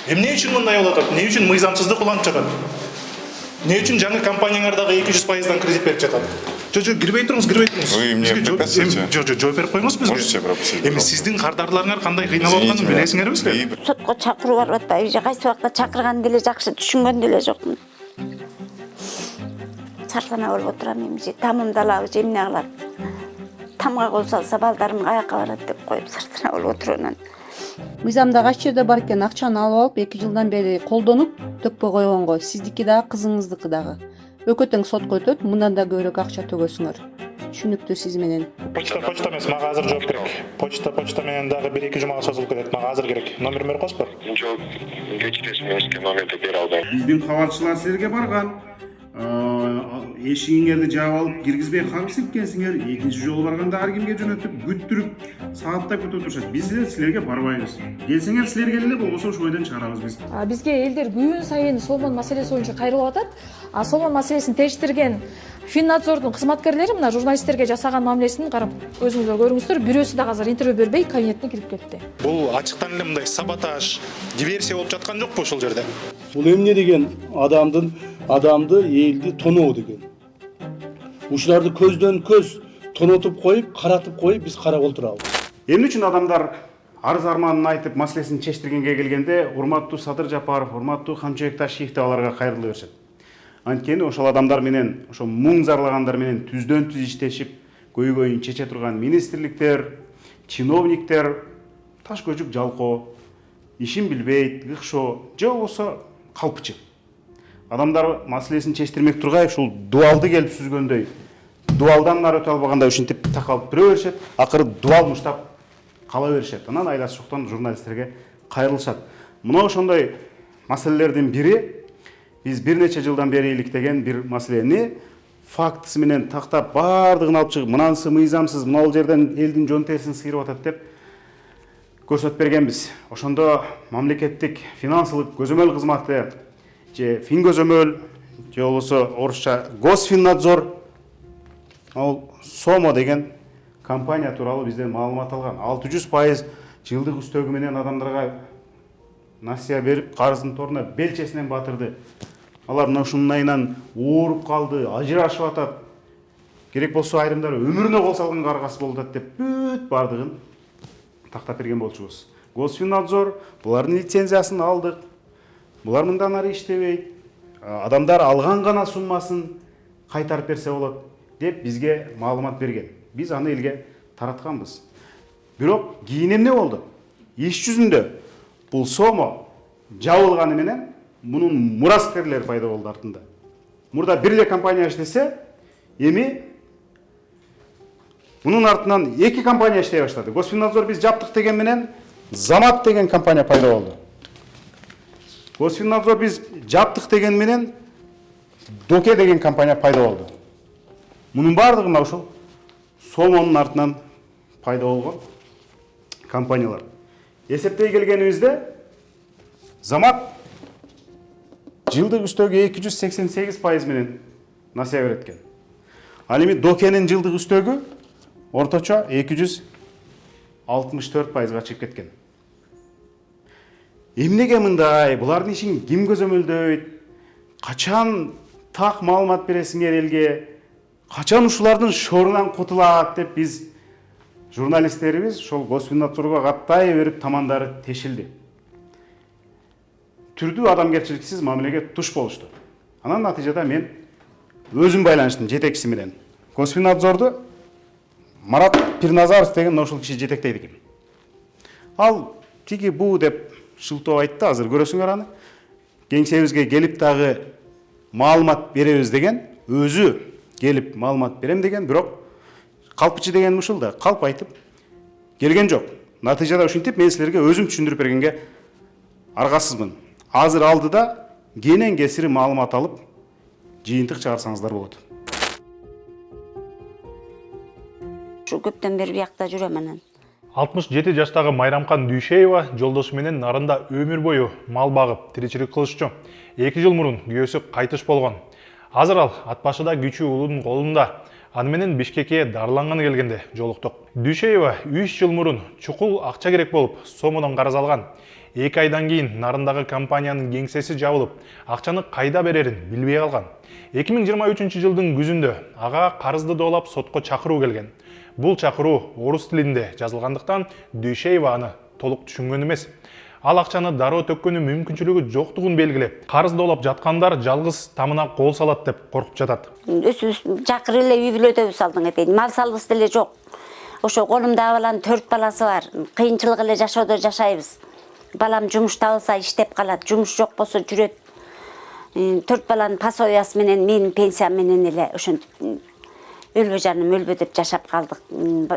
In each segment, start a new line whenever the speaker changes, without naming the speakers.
Эмне үчүн мындай болуп атат? Эмне үчүн мыйзамсыздык уланып жатат? Эмне үчүн жаңы компаниялардагы 200%дан кредит берип жатат? Жок, кирбей туруңуз.
Вы мне препятствуете?
Жок, жооп берип коюңуз бизге.
Можете пропустить,
Эми
пожалуйста.
сиздин кардарларыңар кандай кыйналып атканын билесиңерби силер?
Сотко чакыруу барып атпайбы же кайсы убакта чакырган деле жакшы түшүнгөн деле жокмун. Сарсана болуп отурам эми же тамымдалабы же эмне кылат. Тамга кол салса балдарым каяка барат деп коюп сарсана болуп отуруп анан.
Мыйзамда кайсы жерде бар экен, акчаны алып алып 2 жылдан бери колдонуп төкпөй койгонго сиздики дагы кызыңыздыкы дагы өкө тең сотко өтөт, мындан да көбүрөөк акча төгөсүңөр. Түшүнүктүү сиз менен.
Почта эмес, мага азыр жооп керек. Почта менен дагы 1-2 жумага созулуп кетет. Мага азыр керек. Номерин берип коесузбу?
Жок, кечиресиз, мен сизге номерди бере албайм.
Биздин кабарчылар силерге барган. Эшигиңерди жаап алып киргизбей калып экенсиңер. Экинчи жолу барганда ар кимге жөнөтүп, күттүрүп, сааттап күтүп турушат. Биз силерге барбайбыз. Келсеңер силер келеле, болбосо ошол бойдон чыгарабыз биз.
Бизге элдер күн сайын Сомон маселеси боюнча кайрылып атат. Сомон маселесин териштирген Финнадзордун кызматкерлери мына журналисттерге жасаган мамилесин карап өзүңүздөр көрүңүздөр. Бирөөсү дагы азыр интервью бербей кабинетине кирип кетти.
Бул ачыктан эле мындай саботаж, диверсия болуп жаткан жокпу ошол жерде?
Бул эмне деген адамды элди тоноо деген. Ушуларды көздөн көз тонотуп коюп, каратып коюп биз карап отурабыз.
Эмне үчүн адамдар арыз арманын айтып, маселесин чечтиргенге келгенде, урматтуу Садыр Жапаров, урматтуу Камчыбек Ташиевди аларга кайрыла беришет. Анткени ошол адамдар менен, ошол муң зарлагандар менен түздөн түз иштешип, көйгөйүн чече турган министрликтер, чиновниктер таш көчүк жалкоо, ишин билбейт, ыкшоо, же болбосо калпчы. Адамдар маселесин чечтирмек тургай ушул дуалды келип сүзгөндөй, дуалдан нары өтө албагандай ушинтип такалып тура беришет, акыры дуал муштап кала беришет. Анан айласы жоктон журналисттерге кайрылышат. Мына ошондой маселелердин бири биз бир нече жылдан бери иликтеген бир маселени фактысы менен тактап баардыгын алып чыгып, мынанысы мыйзамсыз, мына жерден элдин жон терисин сыйрып атат деп көрсөтүп бергенбиз. Ошондо мамлекеттик финансылык көзөмөл кызматы же Фингөзөмөл же болбосо орусча Госфиннадзор ал Сомо деген компания тууралуу бизден маалымат алган. 600% жылдык үстөгү менен адамдарга насыя берип, карыздын торуна белчесинен батырды. Алар мына ушунун айынан ооруп калды, ажырашып атат. Керек болсо айрымдары өмүрүнө кол салган каргасы болуп атат деп бүт бардыгын тактап берген болчубуз. Госфиннадзор булардын лицензиясын алдык. Булар мындан ары иштебейт. Адамдар алган гана суммасын кайтарып берсе болот деп бизге маалымат берген. Биз аны элге таратканбыз. Бирок кийин эмне болду? Иш жүзүндө бул Сомо жабылганы менен мунун мураскерлери пайда болду артында. Мурда бир эле компания иштесе, эми мунун артынан 2 компания иштей баштады. Госфиннадзор биз жаптык деген менен Замат деген компания пайда болду. Госфиннадзор биз жаптык деген менен Доке деген компания пайда болду. Мунун бардыгы мына ушул Сомонун артынан пайда болгон компаниялар. Эсептей келгенибизде Замат жылдык үстөгү 288% менен насыя берет экен. Ал эми Докенин жылдык үстөгү орточо 264%га чыгып кеткен. Эмнеге мындай? Булардын ишин ким көзөмөлдөйт? Качан так маалымат бересиңер элге? Качан ушулардын шорунан кутулат деп биз журналисттерибиз ошол Госфиннадзорго каттай берип тамандары тешилди. Түрдүү адамгерчиликсиз мамилеге туш болушту. Анан натыйжада мен өзүм байланыштым жетекчиси менен. Госфиннадзорду Марат Пирназаров деген ошол киши жетектейт экен. Ал тиги бу деп шылтоо айтты, азыр көрөсүңөр аны. Кеңсебизге келип дагы маалымат беребиз деген, өзү келип маалымат берем деген, бирок калпчы деген ушул да, калп айтып келген жок. Натыйжада ушинтип мен силерге өзүм түшүндүрүп бергенге аргасызмын. Азыр алдыда кенен кесири маалымат алып, жыйынтык чыгарсаңыздар болот.
Ушу көптөн бери биякта жүрөм анан.
67 жаштагы Майрамкан Дүйшеева жолдошу менен нарында өмүр бою мал багып, тиричилик кылышчу. 2 жыл мурун күйөөсү кайтыш болгон. Азыр ал ат башыда күчү уулунун колунда. Аны менен Бишкекке дарыланганы келгенде жолуктук. Дүйшеева 3 жыл мурун чукул акча керек болуп, Сомодон карыз алган. 2 айдан кийин нарындагы компаниянын кеңсеси жабылып, акчаны кайда берерин билбей калган. 2023 жылдын күзүндө ага карызды доолап сотко чакыруу келген. Бул чакыруу орус тилинде жазылгандыктан Дүйшеева аны толук түшүнгөн эмес. Ал акчаны дароо төккөнү мүмкүнчүлүгү жоктугун белгилеп, карыз доолап жаткандар жалгыз тамына кол салат деп коркуп жатат.
Өзүбүз жакыр эле үй бүлөдөбүз алдыңга дейин. Мал салыбыз деле жок. Ошо колумдагы баланын 4 баласы бар. Кыйынчылык эле жашоодо жашайбыз. Балам жумуш табылса иштеп калат, жумуш жок болсо жүрөт. 4 баланын пособиясы менен, менин пенсиям менен эле ошентип өлбө жаным өлбө деп жашап калдык.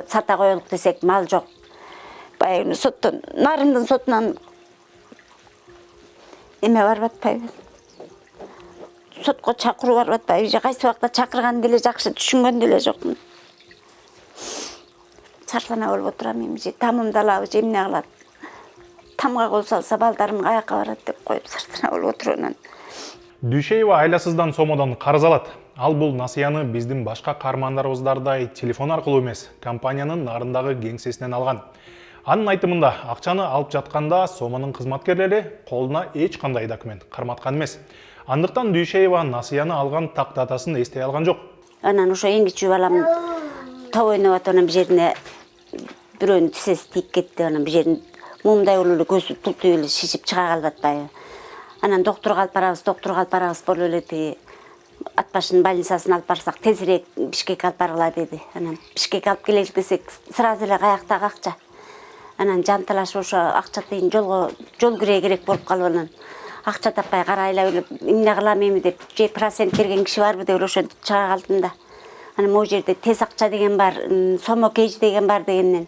Сата коелук десек мал жок. Баягы соттон, нарындын сотунан эме барып атпайбы. Сотко чакыруу барып атпайбы. Кайсы убакта чакырган деле жакшы түшүнгөн деле жокмун. Сарсана болуп отурам эми же тамымдалабы же эмне кылат. Тамга кол салса балдарым каяка барат деп коюп сарсана болуп отурганан.
Дүйшеева айласыздан сомодон карыз алат. Ал бул насыяны биздин башка каармандарыбыздардай телефон аркылуу эмес, компаниянын нарындагы кеңсесинен алган. Анын айтымында, акчаны алып жатканда сомонун кызматкерлери колуна эч кандай документ карматкан эмес. Андыктан Дүйшеева насыяны алган так датасын эстей алган жок.
Анан ошо эң кичүү балам топ ойноп атып анан бир жерине бирөөнүн тисеси тийип кетти. Анан бир жерин мумдай болуп эле көзү тултуп эле шишип чыга калып атпайбы. Анан доктурга алып барабыз болуп эле тиги ат башынын больницасына алып барсак тезирээк Бишкекке алып баргыла деди. Анан Бишкекке алып келелик десек сразу эле каяктагы акча. Анан жанталашып ошо акча тыйын жол кирээ керек болуп калып анан акча таппай карайлап эле эмне кылам эми деп же процент берген киши барбы деп ошентип чыга калдым да. Анан могу жерде тез акча деген бар, сомо кейж деген бар дегенден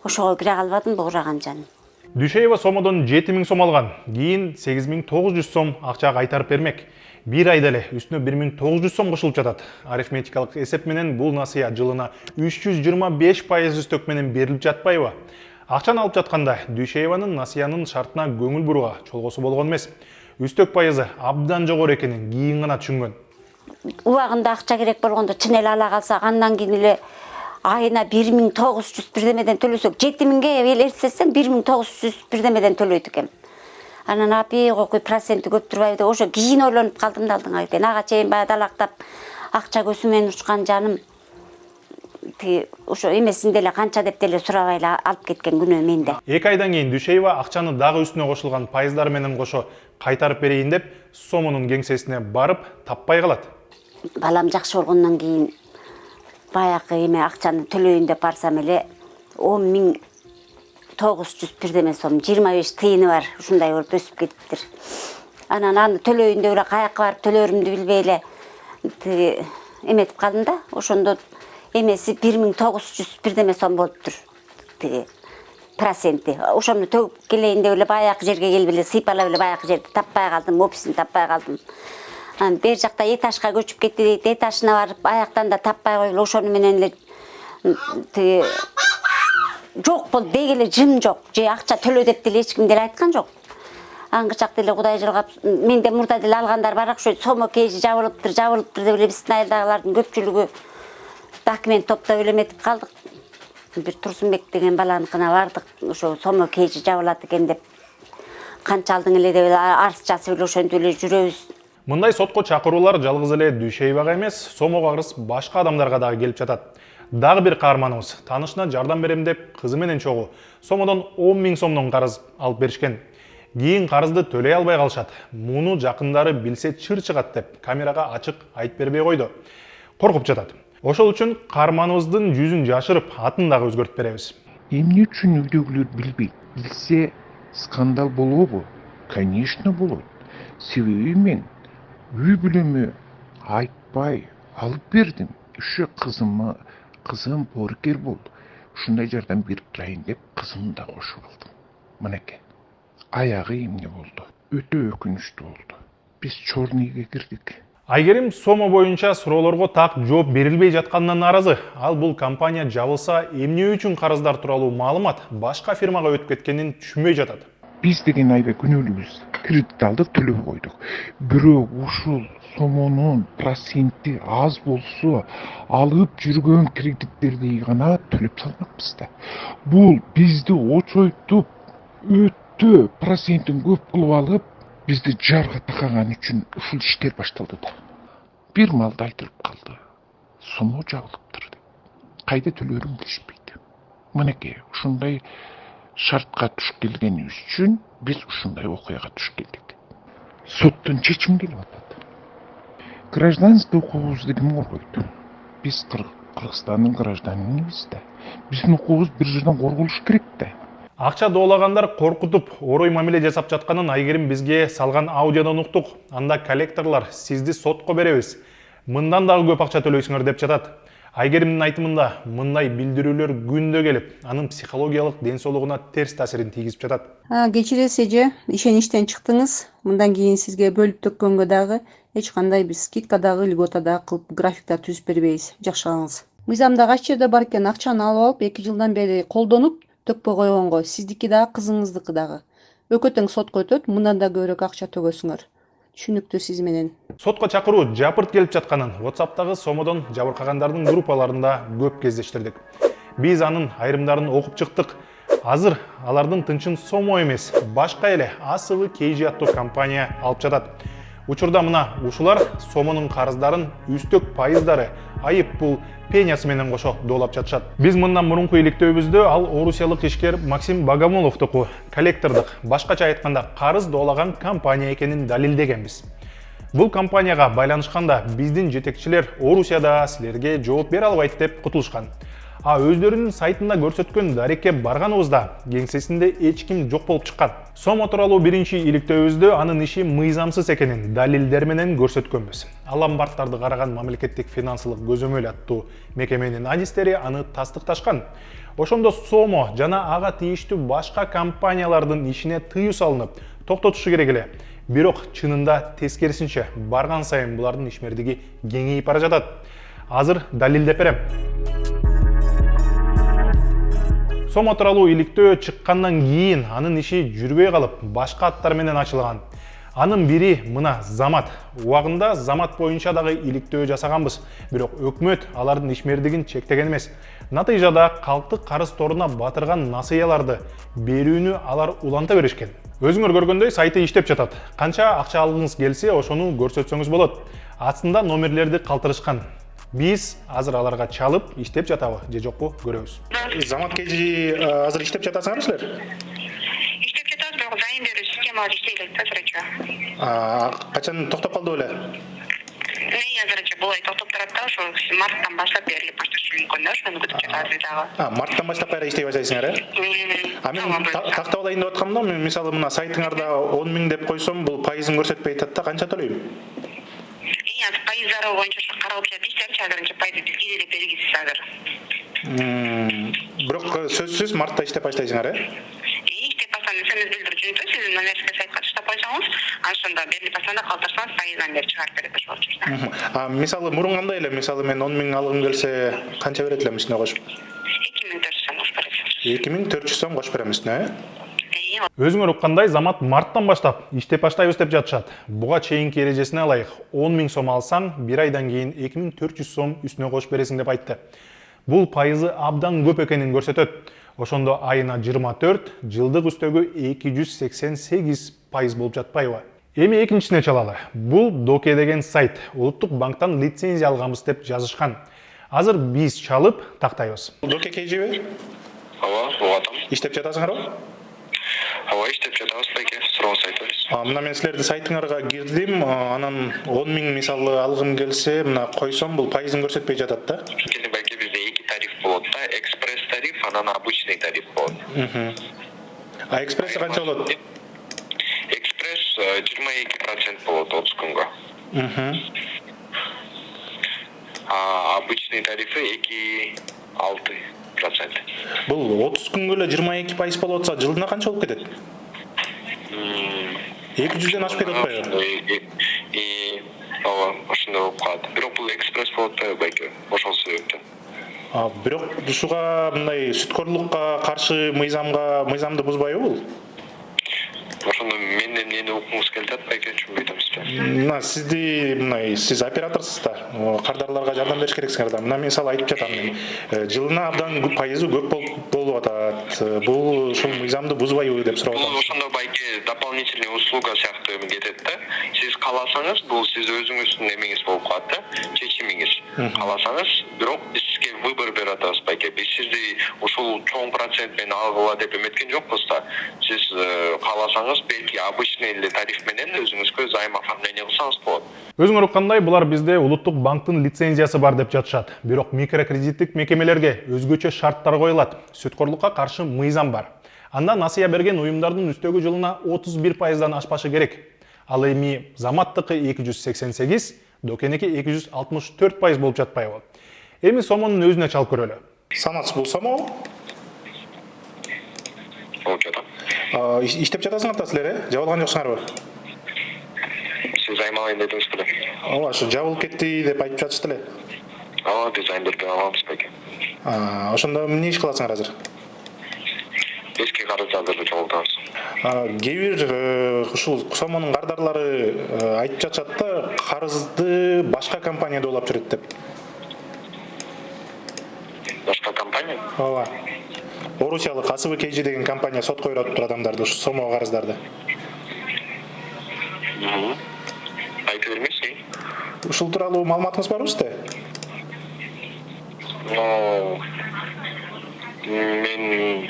ошого кире калбадым бугураган жаным.
Дүйшеева сомодон 7000 сом алган, кийин 8900 сом акча кайтарып бермек. Бир айда эле үстүнө 1900 сом кошулуп жатат. Арифметикалык эсеп менен бул насыя жылына 325% үстөк менен берилип жатпайбы? Акчаны алып жатканда Дүйшееванын насыянын шартына көңүл бурууга чолгосу болгон эмес. Үстөк пайызы абдан жогору экенин кийин гана түшүнгөн.
Убагында акча керек болгондо чын эле ала калсак, андан кийин эле айына 1900 бирдемеден төлөсөк, 7000ге элестетсем 1900 бирдемеден төлөйт экен. Анан апи окуй проценти көп турбайбы деп ошо кийин ойлонуп калдым да алдыңга кетен. Ага чейин баягы далактап акча көзү менен учкан жаным ошо эмесинде эле канча деп деле сурабай эле алып кеткен күнөө менде.
2 айдан кийин Дүйшеева акчаны дагы үстүнө кошулган пайыздары менен кошо кайтарып берейин деп сомонун кеңсесине барып таппай калат.
Балам жакшы болгондон кийин баягы эме акчаны төлөйүн деп барсам эле 10900 бирдеме сом, 25 тыйыны бар, ушундай болуп өсүп кетиптир. Анан аны төлөйүн деп эле каяка барып төлөрүмдү билбей эле эметип калдым да, ошондо эмеси 1900 бирдеме сом болуптур. Тиги проценти. Ошону төгүп келейин деп эле баягы жерге келип эле сыйпалап эле баягы жерди таппай калдым, офисин таппай калдым. Анан бер жакта этажга көчүп кетти дейт, этажына барып аяктан да таппай коюп эле ошону менен эле тиги жок болду, деги эле жым жок. Же акча төлө деп деле эч ким деле айткан жок. Аңгычак деле Кудай жылгап, менде мурда деле алгандар бар, ошо сомо кейжи жабылыптыр деп эле биздин айылдагылардын көпчүлүгү документ топтоп эле эметип калдык. Бир Турсунбек деген баланыкына бардык, ошо сомо кейжи жабылат экен деп канча алдың эле деп арыз жазып эле ошентип эле жүрөбүз.
Мындай сотко чакыруулар жалгыз эле Дүйшеевага эмес, сомого карыз башка адамдарга дагы келип жатат. Дагы бир каарманыбыз таанышына жардам берем деп кызы менен чогуу сомодон 10.000 сомдон карыз алып беришкен. Кийин карызды төлөй албай калышат. Муну жакындары билсе чыр чыгат деп камерага ачык айтып бербей койду. Коркуп жатат. Ошол үчүн каарманыбыздын жүзүн жашырып, атын дагы өзгөртүп беребиз.
Эмне үчүн үйдөгүлөр билбейт? Билсе скандал болобу? Конечно болот. Себеби мен үй бүлөмө айтпай алып бердим. Ошо кызым боркер болду. Ушундай жардам берип турайын деп кызымды да кошуп алдым. Мынеке. Аягы эмне болду? Өтө өкүнүчтүү болду. Биз чорныйга кирдик.
Айгерим сомо боюнча суроолорго так жооп берилбей жатканынан нааразы. Ал бул компания жабылса, эмне үчүн карыздар тууралуу маалымат башка фирмага өтүп кеткенин түшүнбөй жатат.
Биз деген айда күнөөлүүбүз. Кредит алдык, төлөп койдук. Бирок ушул сомонун проценти аз болсо, алып жүргөн кредиттерди гана төлөп салмакпыз да. Бул бизди очойтуп, процентин көп кылып алып, бизди жарга такаган үчүн ушул иштер башталды да. Бир малды айтылып калды. Сому жабылыптыр деп. Кайда төлөрүн билишпейт. Мынакей ушундай шартка туш келгенибиз үчүн биз ушундай окуяга туш келдик. Соттун чечими келип атат. Гражданский укугубузду ким коргойт? Биз Кыргызстандын гражданинибиз да. Биздин укугубуз бир жерден корголуш керек да.
Акча доолагандар коркутуп, орой мамиле жасап жатканын Айгерим бизге салган аудиодон уктук. Анда коллекторлор сизди сотко беребиз. Мындан дагы көп акча төлөйсүңөр деп жатат. Айгеримдин айтымында мындай билдирүүлөр күндө келип, анын психологиялык ден соолугуна терс таасирин тийгизип жатат.
Кечиресиз эже, ишеништен чыктыңыз. Мындан кийин сизге бөлүп төккөнгө дагы эч кандай биз скидка дагы, льгота дагы кылып графиктер түзүп бербейбиз. Жакшы калыңыз. Мыйзамда кайсы жерде бар экен, акчаны алып алып 2 жылдан бери колдонуп төкпөй койгонго сиздики дагы кызыңыздыкы дагы өкөтөң сотко өтөт, мындан да көбүрөөк акча төгөсүңөр. Түшүнүктүү сиз менен.
Сотко чакыруу жапырт келип жатканын WhatsApp'тагы сомодон жабыркагандардын группаларында көп кездештирдик. Биз анын айрымдарын окуп чыктык. Азыр алардын тынчын Сомо эмес, башка эле ASV KG аттуу компания алып жатат. Учурда мына ушулар Сомонун карыздарын үстөк пайыздары, айып пул пенясы менен кошо доолап жатышат. Биз мындан мурунку иликтөөбүздө ал орусиялык ишкер Максим Богомоловдуку коллектордук, башкача айтканда карыз доолаган компания экенин далилдегенбиз. Бул компанияга байланышканда биздин жетекчилер Орусияда силерге жооп бере албайт деп кутулушкан. Өздөрүнүн сайтында көрсөткөн дарекке барганыбызда кеңсесинде эч ким жок болуп чыккан. Сомо тууралуу биринчи иликтөөбүздө анын иши мыйзамсыз экенин далилдер менен көрсөткөнбүз. Аламбарттарды караган мамлекеттик финансылык көзөмөл аттуу мекеменин адистери аны тастыкташкан. Ошондо Сомо жана ага тийиштүү башка компаниялардын ишине тыюу салынып, токтотушу керек эле. Бирок чынында тескерисинче барган сайын булардын ишмердиги кеңейип бара жатат. Азыр далилдеп берем. Сомо тууралуу иликтөө чыккандан кийин анын иши жүрбөй калып, башка аттар менен ачылган. Анын бири мына Замат. Убагында Замат боюнча дагы иликтөө жасаганбыз, бирок өкмөт алардын ишмердигин чектеген эмес. Натыйжада калктык карыз торуна батырган насыяларды берүүнү алар уланта беришкен. Өзүңөр көргөндөй сайты иштеп жатат. Канча акча алгыңыз келсе, ошону көрсөтсөңүз болот. Астында номерлерди калтырышкан. Биз азыр аларга чалып иштеп жатабы же жокпу көрөбүз. Замат KG азыр иштеп жатасыңар силер?
Иштеп жатабыз, бирок займ берүү системалар иштей элек да азырынча.
Качан токтоп калды беле?
Азырынча булай токтоп турат да, ошо марттан баштап берилип башташы мүмкүн да, ошону күтүп жатабыз дагы.
Марттан баштап кайра иштей баштайсыңар, Мен тактап алайын деп аткам да, мен мисалы мына сайтыңарда 10 000 деп койсом, бул пайызын көрсөтпөй атат да, канча төлөйм?
Пайыздары боюнча каралып жатат иштерчи, азырынча пайызды бизге деле бергисиз азыр.
Бирок сөзсүз мартта иштеп баштайсыңар,
Иштеп баштаган нерсеңиз билдирип жүрүңүз, сиздин номерсизге сайтка таштап койсоңуз, ошондо берилип баштаганда калтырсаңыз пайыздан берип чыгарып берет ошол учурда.
Мисалы мурун кандай эле, мисалы мен 10 000 алгым келсе, канча берет элем үстүнө кошуп?
2400 сом кош бересиз.
2400 сом кош берем үстүнө, Өзүңөр уккандай Замат марттан баштап иштеп баштайбыз деп жатышат. Буга чейинки эрежесине алайык. 10 000 сом алсаң, бир айдан кийин 2400 сом үстүнө кош бересиң деп айтты. Бул пайызы абдан көп экенин көрсөтөт. Ошондо айына 24, жылдык үстөгү 288 пайыз болуп жатпайбы? Эми экинчисине чалалы. Бул Доке деген сайт. Улуттук банктан лицензия алганбыз деп жазышкан. Азыр биз чалып тактайбыз. Доке KGби?
Ооба, угатам.
Иштеп жатасыңарбы?
Ооба, иштеп жатабыз байке, сурооңузду айтабыз.
Мына мен силердин сайтыңарга кирдим, анан 10 000 мисалы алгым келсе, мына койсом, бул пайызын көрсөтпөй жатат да.
Байке бизде 2 тариф болот да, экспресс тариф, анан обычный тариф болот.
Экспресс канча болот?
Экспресс 22% болот 30 күнгө. Обычный тарифи 2,6%.
Бул 30 күнгө эле 22% болуп атса, жылына канча болуп кетет? 200ден ашып кетет атпайбы?
Ооба, ошондой болуп калат. Бирок бул экспресс болот да байке, ошол себептен.
Бирок ушуга мындай сүткөрлүккө каршы мыйзамды бузбайбы бул?
Ошондо менден эмнени уккуңуз келип атат байке, түшүнбөй атам.
Мына сизди сиз операторсуз да, кардарларга жардам бериш керексиңер да. Мына мен мисалы айтып жатам мен. Жылына абдан пайызы көп болуп атат. атат. Бул ушул мыйзамды бузбайбы деп сурап
Бул
атабыз.
ошондо байке дополнительный услуга сыяктуу кетет да. Сиз кааласаңыз, бул сиз өзүңүздүн эмеңиз болуп калат да, чечимиңиз. Кааласаңыз, бирок биз сизге выбор берип атабыз байке. Биз сизди ушул чоң процент менен алгыла деп эметкен жокпуз да. Сиз кааласаңыз, белки обычный эле тариф менен өзүңүзгө займ оформление кылсаңыз болот.
Өзүңөр уккандай булар бизде улуттук банктын лицензиясы бар деп жатышат. Бирок микрокредиттик мекемелерге өзгөчө шарттар коюлат. Сүткөрлүккө каршы мыйзам бар. Анда насыя берген уюмдардын үстөгү жылына 31%дан ашпашы керек. Ал эми Заматтыкы 288, Докенеки 264% болуп жатпайбы? Эми сомонун өзүнө чалып көрөлү. Самат, бул сомо
Болуп жатат.
иштеп жатасыңар силер, жабылган жоксуңарбы?
Сиз займ алайын дедиңиз беле?
Ооба, ушу жабылып кетти деп айтып жатышты эле.
Ооба, биз займ бербей алабыз байке.
Ошондо эмне иш кыласыңар азыр?
Эски карыздарды жолдобуз.
Кээ бир ушул сомонун кардарлары айтып жатышат да, карызды башка компанияда улап жүрөт деп.
Башка компания?
Ооба. Орусиялык АСВКЖ деген компания сотко берип адамдарды, ушу сомого карыздарды.
Айтып бермейсиз?
Ушул тууралуу маалыматыңыз барбы сизде?
Мен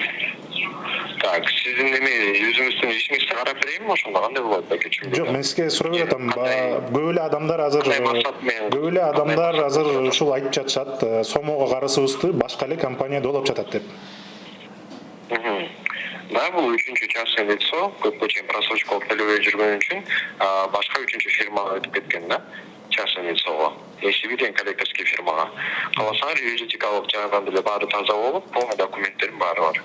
так, сиздин эме өзүңүздүн ишиңизди карап берейинби, ошондо кандай болот байке?
Жок, мен сизге сурап жатам. Көп эле адамдар азыр ушул айтып жатышат, сомого карызыбызды башка эле компанияда улап жатат деп.
Да, бул үчүнчү частный лицо, көпкө чейин просрочка алып төлөбөй жүргөн үчүн башка үчүнчү фирмага өтүп кеткен да, частный лицого. SCB деген коллекторский фирмага. Кааласаңар юридикалык жагынан деле баары таза болуп, полный документтердин баары бар.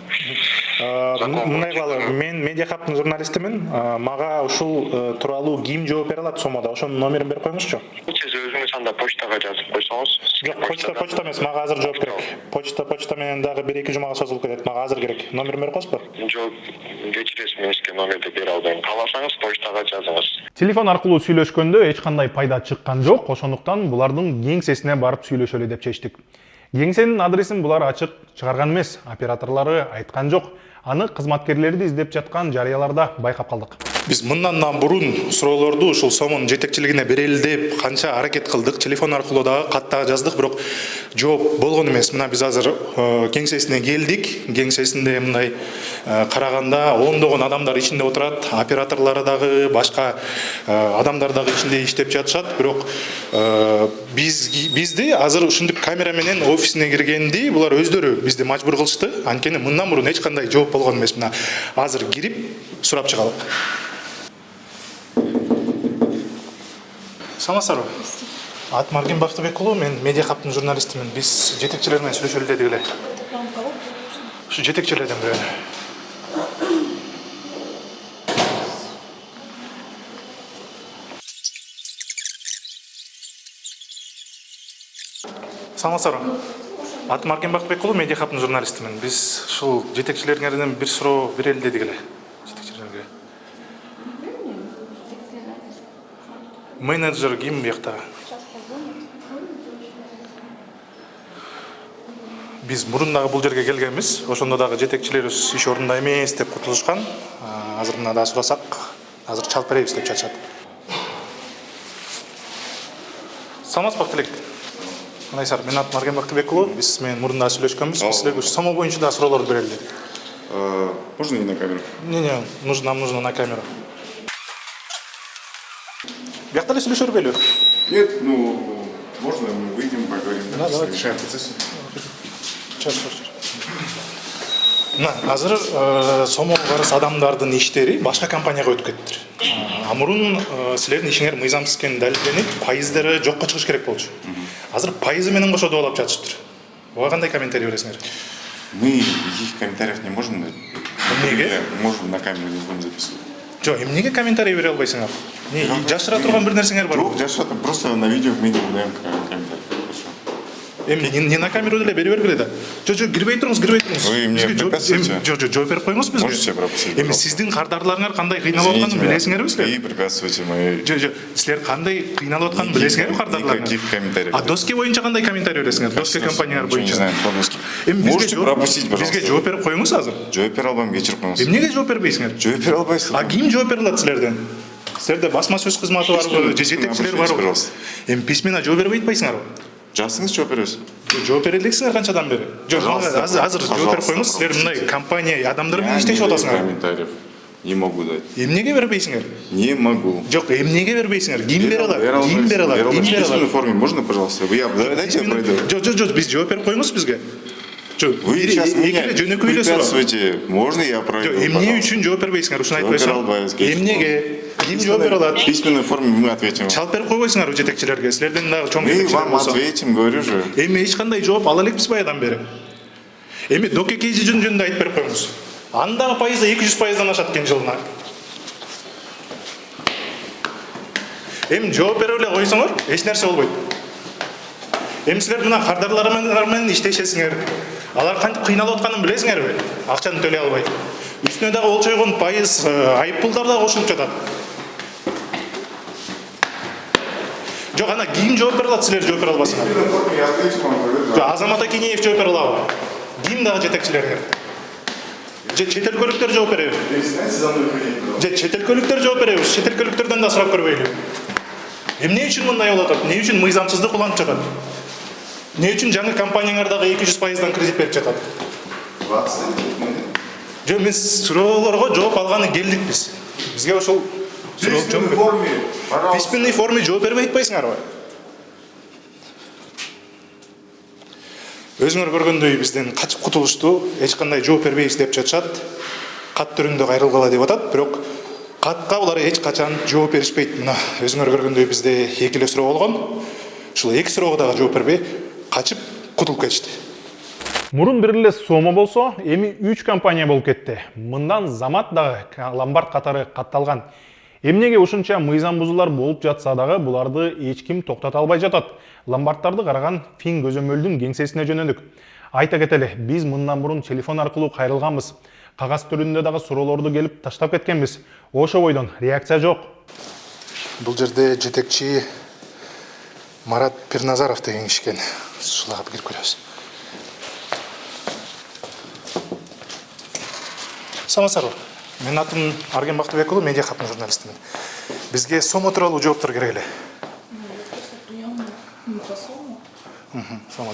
Мындай кылалы, мен медиа хаптын журналистимин. Мага ушул тууралуу ким жооп бере алат сомодо? Ошонун номерин берип коюңузчу.
Сиз өзүңүз анда почтага жазып койсоңуз.
Жок, почта эмес, мага азыр жооп керек. Почта менен дагы 1-2 жумага созулуп кетет. Мага азыр керек. Номерин берип коесузбу?
Жок, кечиресиз, мен сизге номерди бере албайм. Кааласаңыз почтага жазыңыз.
Телефон аркылуу сүйлөшкөндө эч кандай пайда чыккан жок, ошондуктан булардын кеңсесине барып сүйлөшөлү деп чечтик. Кеңсенин адресин булар ачык чыгарган эмес, операторлору айткан жок. Аны кызматкерлерди издеп жаткан жарыяларда байкап калдык. Биз мындан бурун суроолорду ушул сомонун жетекчилигине берели деп канча аракет кылдык, телефон аркылуу дагы каттага жаздык, бирок жооп болгон эмес. Мына биз азыр кеңсесине келдик. Кеңсесинде мындай караганда ондогон адамдар ичинде отурат, операторлору дагы, башка адамдар дагы ичинде иштеп жатышат, бирок бизди азыр ушундук камера менен офисине киргенди булар өздөрү бизди мажбур кылышты. Анткени мындан бурун эч кандай жооп болгон эмес. Мына азыр кирип сурап чыгалык. Саламатсыздарбы? Атым Арген Бактыбек уулу, мен медиа хаптын журналистимин. Биз жетекчилер менен сүйлөшөлү дедик эле. Ушу жетекчилерден бирөө. Саламатсыздарбы? Атым Арген Бактыбек уулу, медиа хаптын журналистимин. Биз ушул жетекчилерден бир суроо берели дедик эле. Жетекчилерге. Менеджер ким буякта? Биз мурун дагы бул жерге келгенбиз. Ошондо дагы жетекчилерибиз иш ордунда эмес деп кутулушкан. Азыр мына да сурасак, азыр чалып беребиз деп чачат. Саламатсызбы Тилек? Кандайсыздар? Мен атым Арген Бактыбек уулу. Биз менен мурун да сүйлөшкөнбүз. Биз силерге сомо боюнча да суроолорду берели дедик.
Можно не на камеру?
Не, нам нужно на камеру. Биякта эле сүйлөшө бербейлби?
Нет, можно мы выйдем, поговорим,
Да, давайте.
решаем процесс.
Азыр сомого карыз адамдардын иштери башка компанияга өтүп кеттир. Мурун силердин ишиңер мыйзамсыз экени далилденип, пайыздары жокко чыгыш керек болчу. Азыр пайызы менен кошо доолап жатышыптыр. Буга кандай комментарий бересиңер?
Мы никаких комментариев не можем дать.
Эмнеге?
Можем на камеру не будем записывать.
Жок, эмнеге комментарий бере албайсыңар? Жашыра турган бир нерсеңер бар?
Жок, жашыра, просто на видео мы не даем комментарий.
Эми не на камеру деле бери бергиле да. Жо кирбей туруңуз, кирбей туруңуз.
Вы мне препятствуете?
Жо жооп берип коюңуз бизге.
Можете пропустить,
Эми
пожалуйста?
сиздин кардарларыңар кандай кыйналып атканын билесиңерби силер?
И препятствуйте моей...
Жо, силер кандай кыйналып атканын билесиңерби кардарларыңар?
Никаких комментариев.
А доске боюнча кандай комментарий бересиңер? Доске компаниялар
Ничего не
боюнча.
знаю по-русски.
Эми
Можете пропустить, пожалуйста?
Бизге жооп берип коюңуз азыр.
Жооп бере албайм, кечирип коюңуз.
Эмнеге жооп бербейсиңер?
Жооп бере албайсыздар.
А ким жооп бере алат силерден? Силерде басма сөз кызматы барбы, же жетекчилер барбы?
Пожалуйста.
Эми письменно жооп бербей атпайсыңарбы?
Жазсаңыз жооп бересиз.
Жооп бере элексиңер канчадан бери? Жок, азыр жооп берип коюңуз. Силер мындай компания адамдар менен иштешип атасыңар.
Комментариев не могу дать.
Эмнеге бербейсиңер?
Не могу.
Жок, эмнеге бербейсиңер? Ким бере алат? Ким бере алат? Ким
В
бере
письменной
алат?
форме можно, пожалуйста? Дайте я пройду.
Жок, биз жооп берип коюңуз бизге. Жок,
Вы сейчас меня
жөнөкөй эле суроо.
препятствуете. Можно я пройду?
Жок, эмне үчүн жооп бербейсиңер? Ушуну айтпайсыңар. Эмнеге? Ким жооп бере алат?
В письменной форме мы ответим.
Чалып берип койбойсуңарбы жетекчилерге? Силерден дагы чоң
Мы
жетекчилер
вам
болсо.
ответим, говорю же.
Эми эч кандай жооп ала элекпиз баягыдан бери. Эми доке кейжи жөнүндө айтып берип коюңуз. Андагы пайызы 200%-дан ашат экен жылына. Эми жооп берип эле койсоңор, эч нерсе болбойт. Эми силер мына кардарлар менен иштешесиңер. Алар кантип кыйналып атканын билесиңерби? Акчаны төлөй албай. Үстүнө дагы олчойгон пайыз айыппулдар да кошулуп жатат. Жок, ана ким жооп бере алат, силер жооп бере албасыңар? Жок, Азамат Акинеев жооп бере алабы? Ким дагы жетекчилерге? Же чет өлкөлүктөр жооп береби? Же чет өлкөлүктөр жооп береби? Чет өлкөлүктөрдөн да сурап көрбөйлү. Эмне үчүн мындай болуп атат? Эмне үчүн мыйзамсыздык уланып жатат? Эмне үчүн жаңы компанияңар дагы 200%-дан кредит берип жатат? Жок, мен суроолорго жооп алганы келдик биз. Бизге ошол письменный форме жооп бербей атпайсыңарбы? Өзүңөр көргөндөй бизден качып кутулушту, эч кандай жооп бербейбиз деп жатышат. Кат түрүндө кайрылгыла деп атат, бирок катка улар эч качан жооп беришпейт. Мына өзүңөр көргөндөй бизде 2 эле суроо болгон. Ушул 2 суроого дагы жооп бербей качып кутулуп кетишти. Мурун бир эле сомо болсо, эми 3 компания болуп кетти. Мындан замат дагы ломбард катары катталган. Эмнеге ушунча мыйзам бузуулар болуп жатса дагы буларды эч ким токтото албай жатат. Ломбардтарды караган Фин Көзөмөлдүн кеңсесине жөнөдүк. Айта кетели, биз мындан мурун телефон аркылуу кайрылганбыз. Кагаз түрүндө дагы суроолорду келип таштап кеткенбиз. Ошо бойдон реакция жок. Бул жерде жетекчи Марат Пирназаров деген киши экен. Ушуга кирип көрөбүз. Саламатсыздарбы. Менин атым Арген Бактыбек уулу, медиа катман журналистимин. Бизге сомо тууралуу жооптор керек эле. Сомо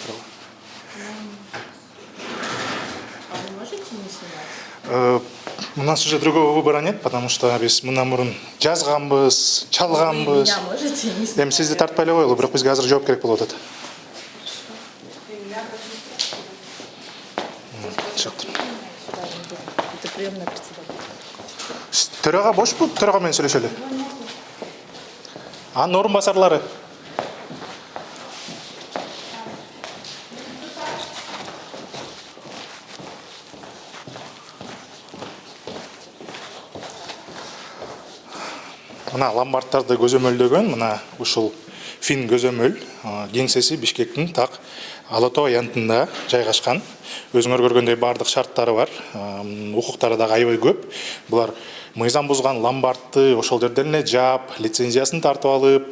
тууралуу. У нас уже другого выбора нет, потому что биз мындан мурун жазганбыз, чалганбыз. Эми сизди тартпай эле коелу, бирок бизге азыр жооп керек болуп атат. Төрага бошпу? Төрага менен сүйлөшөлү. Анын орун басарлары. Мына ломбардтарды көзөмөлдөгөн, мына ушул Фин Көзөмөл кеңсеси Бишкектин так Ала Тоо аянтында жайгашкан. Өзүңөр көргөндөй бардык шарттары бар, укуктары дагы аябай көп. Булар мыйзам бузган ломбардты ошол жерден эле жаап, лицензиясын тартып алып,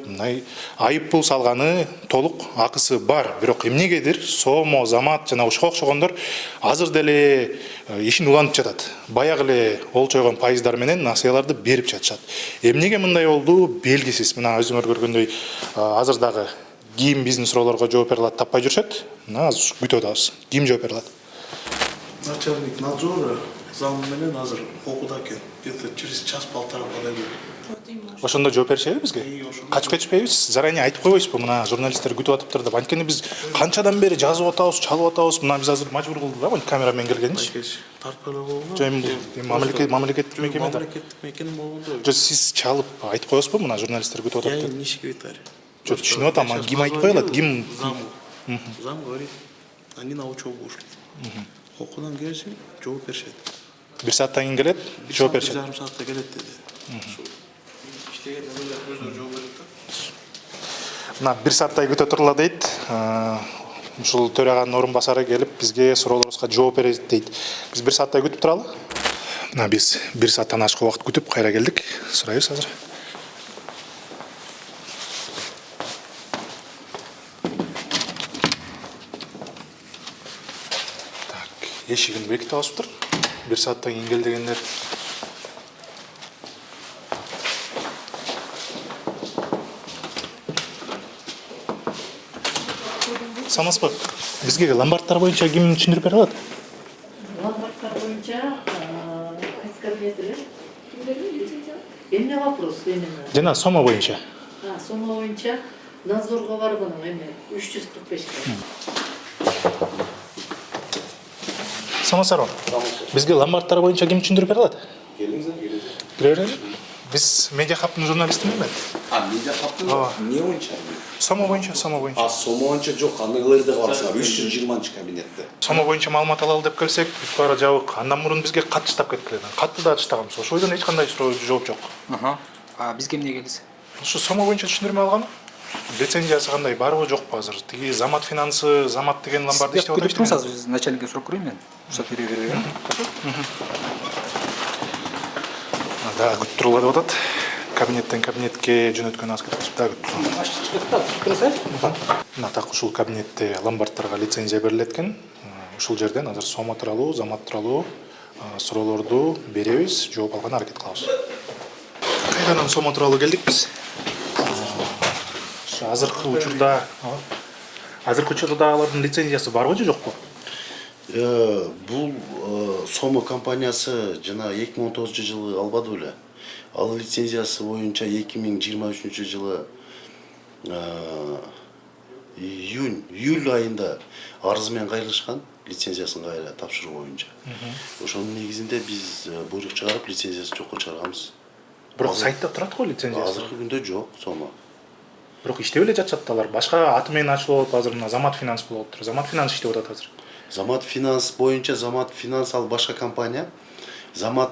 айып пул салганы толук акысы бар. Бирок эмнегедир Сомо, Замат жана ушуга окшогондор азыр деле ишин улантып жатат. Баягы эле олчойгон пайыздар менен насыяларды берип жатышат. Эмнеге мындай болду белгисиз. Мына өзүңөр көргөндөй азыр дагы ким биздин суроолорго жооп бере алат таппай жүрүшөт. Мына азыр күтүп атабыз. Ким жооп бере алат?
Начальник надзора зам менен азыр окууда экен. Где-то через час-полтора подойдут.
Ошондо жооп беришеби бизге? Качып кетишпейбиз? Заранее айтып койбойсузбу? Мына журналисттер күтүп атыптыр деп. Анткени биз канчадан бери жазып атабыз, чалып атабыз. Мына биз азыр мажбур кылдык да, камера менен келгенчи.
Тартпай эле койгон.
Жай мамлекеттик мекеме да.
Мамлекеттик мекеме болгондо.
Жо сиз чалып айтып коесузбу? Мына журналисттер күтүп атат
Я
деп.
не секретарь.
Жо түшүнүп атам, ким айтып кой алат? Ким?
Зам говорит, они на учебу ушли. Окуудан келишип жооп беришет.
1 сааттан кийин келет, жооп беришет.
1,5 саатта келет деди. Иштеген өзүнө жооп берет да.
Мына 1 сааттай күтө турула дейт. ушул төраганын орун басары келип бизге суроолорубузга жооп берет дейт. Биз 1 сааттай күтүп туралы. Мына биз 1 сааттан ашык убакыт күтүп кайра келдик. Сурайбыз азыр. Так, эшигин бекитип алышыптыр. 1 сааттан кийин кел дегендер. Санаспак, бизге ломбардтар боюнча ким түшүндүрүп бере алат?
Ломбардтар боюнча кайсы кабинеттер? Эмне вопрос именно?
Жана сома боюнча.
Сома боюнча надзорго баргының эме 345.
Санасаров, бизге ломбардтар боюнча ким түшүндүрүп бере алат?
Келиңиздер.
Кире Биз медиа хабтын журналистимин мен.
Медиа хабтын не боюнча?
Сома боюнча.
Сома боюнча жок, аны ылырды барсыңар 320 кабинетте.
Сома боюнча маалымат алалы деп келсек, бүт баары жабык. Андан мурун бизге кат чыштап кеткиле. Катты да чыштаганбыз. Ошойдон эч кандай жооп жок.
Бизге эмне келиз?
Ушу сома боюнча түшүндүрмө алгам. Лицензиясы кандай барбы жокпу азыр? Тиги Замат финансы, Замат деген ломбарды иштеп атат.
Күтүп турсаңыз, начальникке сурап көрөйүн мен. Рұқсат бере берейин.
Да, күтүп турулар деп атат. Кабинеттен кабинетке жөнөткөн аз кетип да күтүп. Мына так ушул кабинетте ломбардтарга лицензия берилет экен. Ушул жерден азыр сома тууралуу, Замат тууралуу суроолорду беребиз, жооп алган аракет кылабыз. Кайрадан сома тууралуу келдик биз. Азыркы учурда алардын лицензиясы барбы же жокпу?
Бул сома компаниясы жана 2019 жылы албады беле. Ал лицензиясы боюнча 2023 жылы июль айында арыз менен кайрылышкан, лицензиясын кайра тапшыруу боюнча. Ошонун негизинде биз буйрук чыгарып лицензиясын жокко чыгарганбыз.
Бирок сайтта турат го лицензиясы.
Азыркы күндө жок сома.
Бирок иштеп эле жатышат алар. Башка аты менен ачылып атат азыр. Мына Замат финанс болуп атат. Замат финанс иштеп атат азыр.
Замат финанс боюнча Замат финанс ал башка компания. Замат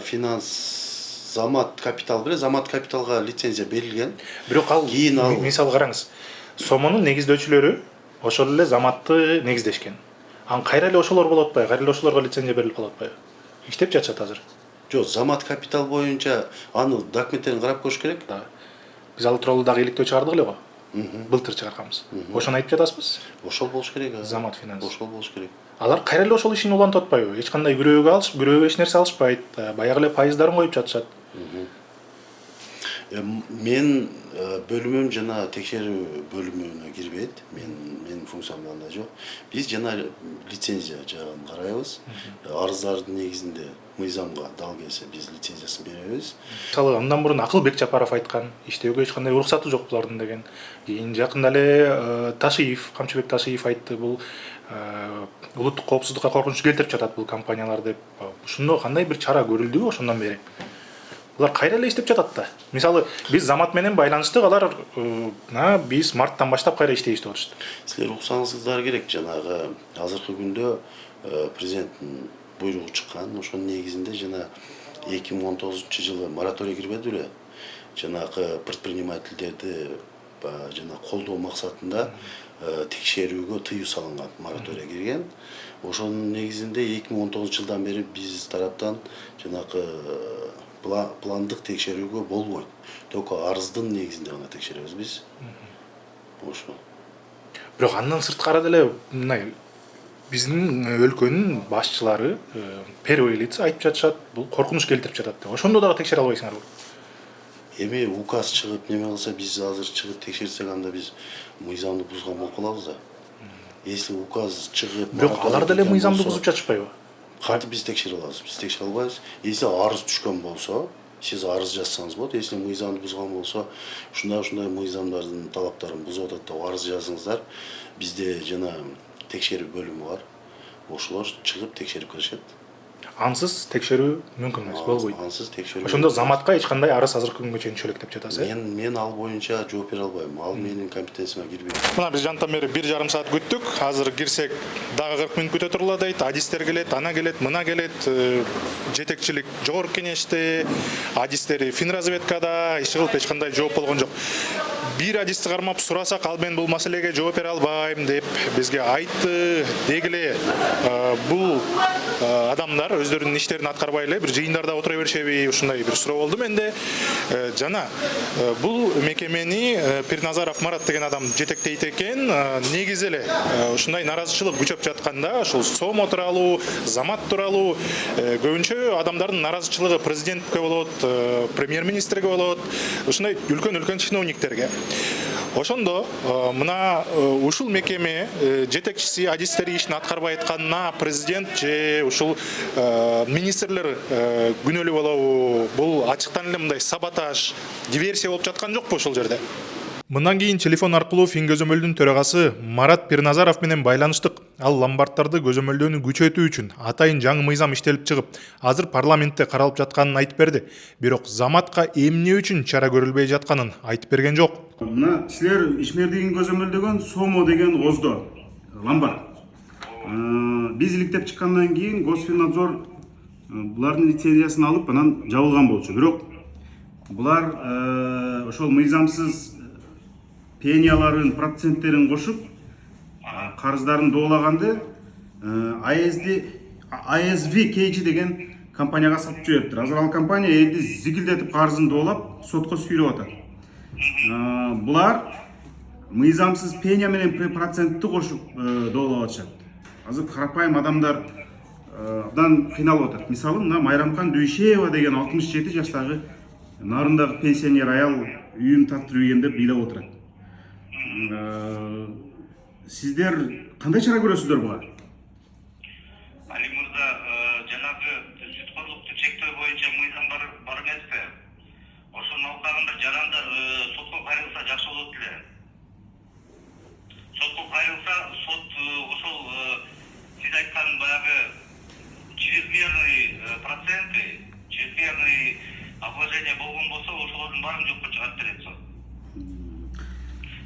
финанс, Замат капитал беле, Замат капиталга лицензия берилген.
Бирок ал мисалы караңыз. Сомонун негиздөөчүлөрү ошол эле Заматты негиздешкен. Ан кайра эле ошолор болуп атпайбы? Кайра эле ошолорго лицензия берилип калып атпайбы? Иштеп жатышат азыр.
Жок, Замат капитал боюнча аны документтерин карап көрүш керек.
Да. Биз ал тууралуу дагы иликтөө чыгардык эле го. Былтыр чыгарганбыз. Ошону айтып жатасызбы?
Ошол болуш керек.
Замат финанс.
Ошол болуш керек.
Алар кайра эле ошол ишин улантып атпайбы? Эч кандай күрөөгө эч нерсе алышпайт. Баягы эле пайыздарын коюп жатышат.
Мен бөлүмүм жана текшерүү бөлүмүнө кирбейт. Менин функциямда андай жок. Биз жана лицензия жагын карайбыз. Арыздардын негизинде мыйзамга дал келсе биз лицензиясын беребиз.
Мисалы андан мурун Акыл Бекжапаров айткан, иштөөгө эч кандай уруксаты жок булардын деген. Кийин жакында эле Ташиев, Камчыбек Ташиев айтты, бул улуттук коопсуздукка коркунуч келтирип жатат бул компаниялар деп. Ушундо кандай бир чара көрүлдүбү ошондон бери? Алар кайра эле иштеп жатат да. Мисалы биз Замат менен байланыштык, алар биз марттан баштап кайра иштейбиз деп атышты.
Силер уксаңыздар керек, жанагы азыркы күндө президенттин буйругу чыккан, ошонун негизинде жана 2019 жылы мораторий кирбеди беле? Жанагы предпринимательдерди жана колдоо максатында текшерүүгө тыюу салынган, мораторий кирген. Ошонун негизинде 2019 жылдан бери биз тараптан жанагы пландык текшерүүгө болбойт. Только арыздын негизинде гана текшеребиз биз. Ошо.
Бирок андан сырткары деле мындай биздин өлкөнүн башчылары первый лица айтып жатышат, бул коркунуч келтирип жатат деп. Ошондо дагы текшере албайсыңарбы?
Эми указ чыгып неме кылса, биз азыр чыгып текшерсек, анда биз мыйзамды бузган болуп калабыз да. Если указ чыгып,
бирок алар деле мыйзамды бузуп жатышпайбы?
Кантип биз текшере алабыз? Биз текшере албайбыз. Если арыз түшкөн болсо, сиз арыз жазсаңыз болот. Если мыйзамды бузган болсо, ушундай мыйзамдардын талаптарын бузуп атат деп арыз жазыңыздар. Бизде жана текшерүү бөлүмү бар. Ошолор чыгып текшерип келишет.
Ансыз текшерүү мүмкүн эмес, болбойт.
Ансыз текшерүү.
Ошондо Заматка эч кандай арыз азыркы күнгө чейин чөлөктөп жатасыз.
Мен ал боюнча жооп бере албайм. Ал менин компетенцияма кирбейт.
Мына биз жантан бери 1,5 саат күттүк. Азыр кирсек дагы 40 мүнөт күтө турула дейт. Адистер келет, ана келет, мына келет. Жетекчилик жогорку кеңеште, адистери финразведкада иш кылып эч кандай жооп болгон жок. бир адисти кармап сурасак, ал мен бул маселеге жооп бере албайм деп бизге айтты. Дегиле бул адамдар өздөрүнүн иштерин аткарбай эле бир жыйындарда отура беришеби, ушундай бир суроо болду менде. Жана бул мекемени Пирназаров Марат деген адам жетектейт экен. Негизи эле ушундай наразычылык күчөп жатканда, ушул сом тууралуу, замат тууралуу көбүнчө адамдардын наразычылыгы президентке болот, премьер-министрге болот, ушундай үлкөн чиновниктерге. Ошондо мына ушул мекеме жетекчиси адистери ишин аткарбай атканына президент же ушул министрлер күнөөлүү болобу? Бул ачыктан эле мындай саботаж, диверсия болуп жаткан жокпу ушул жерде? Мындан кийин телефон аркылуу Фин-көзөмөлдүн төрагасы Марат Пирназаров менен байланыштык. Ал ломбардтарды көзөмөлдөөнү күчөтүү үчүн атайын жаңы мыйзам иштелип чыгып, азыр парламентте каралып жатканын айтып берди. Бирок заматка эмне үчүн чара көрүлбөй жатканын айтып берген жок.
Мына силер ишмердигин көзөмөлдөгөн Сомо деген оздо ломбард. Биз иликтеп чыккандан кийин Госфиннадзор булардын лицензиясын алып, анан жабылган болчу. Бирок булар ошол мыйзамсыз пенияларын, проценттерин кошуп, карыздарын доолаганды ASV KG деген компанияга сатып жибериптир. Азыр ал компания элди зигилдетип карызын доолап, сотко сүйрөп атат. Булар мыйзамсыз пения менен процентти кошуп доолап атышат. Азыр карапайым адамдардан кыйналып атат. Мисалы, мына Майрамкан Дүйшеева деген 67 жаштагы нарындагы пенсионер аял үйүн тартып ийген деп бийлеп отурат. Сиздер кандай чара көрөсүздөр буга?
Али мырза, жанагы сүткөрлүктү чектөө боюнча мыйзам бар эмеспи? Ошонун алкагында жарандар сотко кайрылса жакшы болот эле. Сотко кайрылса, сот ошол сиз айткан баягы чрезмерный проценты, чрезмерный обложение болгон болсо, ошолордун баарын жокко чыгарып берет сот.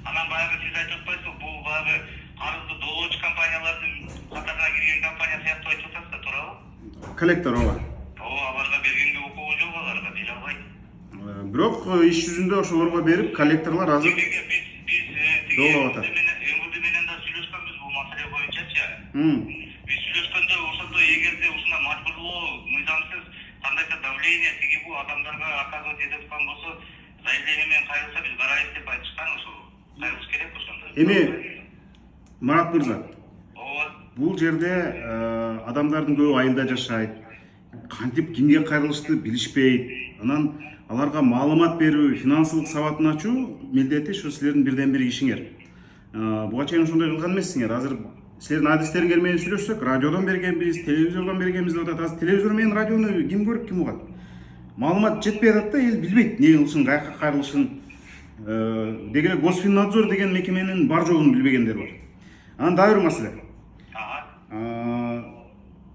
Анан баягы сиз айтып атпайсызбы, бул баягы карызды доолоочу компаниялардын катарына кирген компания сыяктуу айтып атасыз да, туурабы?
Коллектор ооба.
Аларга бергенге укугу жок, аларга бере албайт.
Бирок иш жүзүндө ошолорго берип, коллекторлор азыр доолап атат.
МВД менен да сүйлөшкөнбүз бул маселе боюнчачы. Биз сүйлөшкөндө ошондо эгерде ушуна мажбурлоо, мыйзамсыз кандайдыр давление тиги бул адамдарга оказывать этип аткан болсо, заявление менен кайрылса биз карайбыз деп айтышкан ошол. Кайрылыш керек ошондо.
Эми Марат мырза, бул жерде адамдардын көбү айылда жашайт. Кантип кимге кайрылышты билишпейт. Анан аларга маалымат берүү, финансылык сабатын ачуу милдети ушу силердин бирден бир ишиңер. Буга чейин ошондой кылган эмессиңер. Азыр силердин адистериңер менен сүйлөшсөк, радиодон бергенбиз, телевизордон бергенбиз деп атат. Азыр телевизор менен радиону ким көрүп, ким угат? Маалымат жетпей атат да, эл билбейт эмне кылышын, каяка кайрылышын. Дегеле Госфиннадзор деген мекеменин бар жогун билбегендер бар. Анан дагы бир маселе.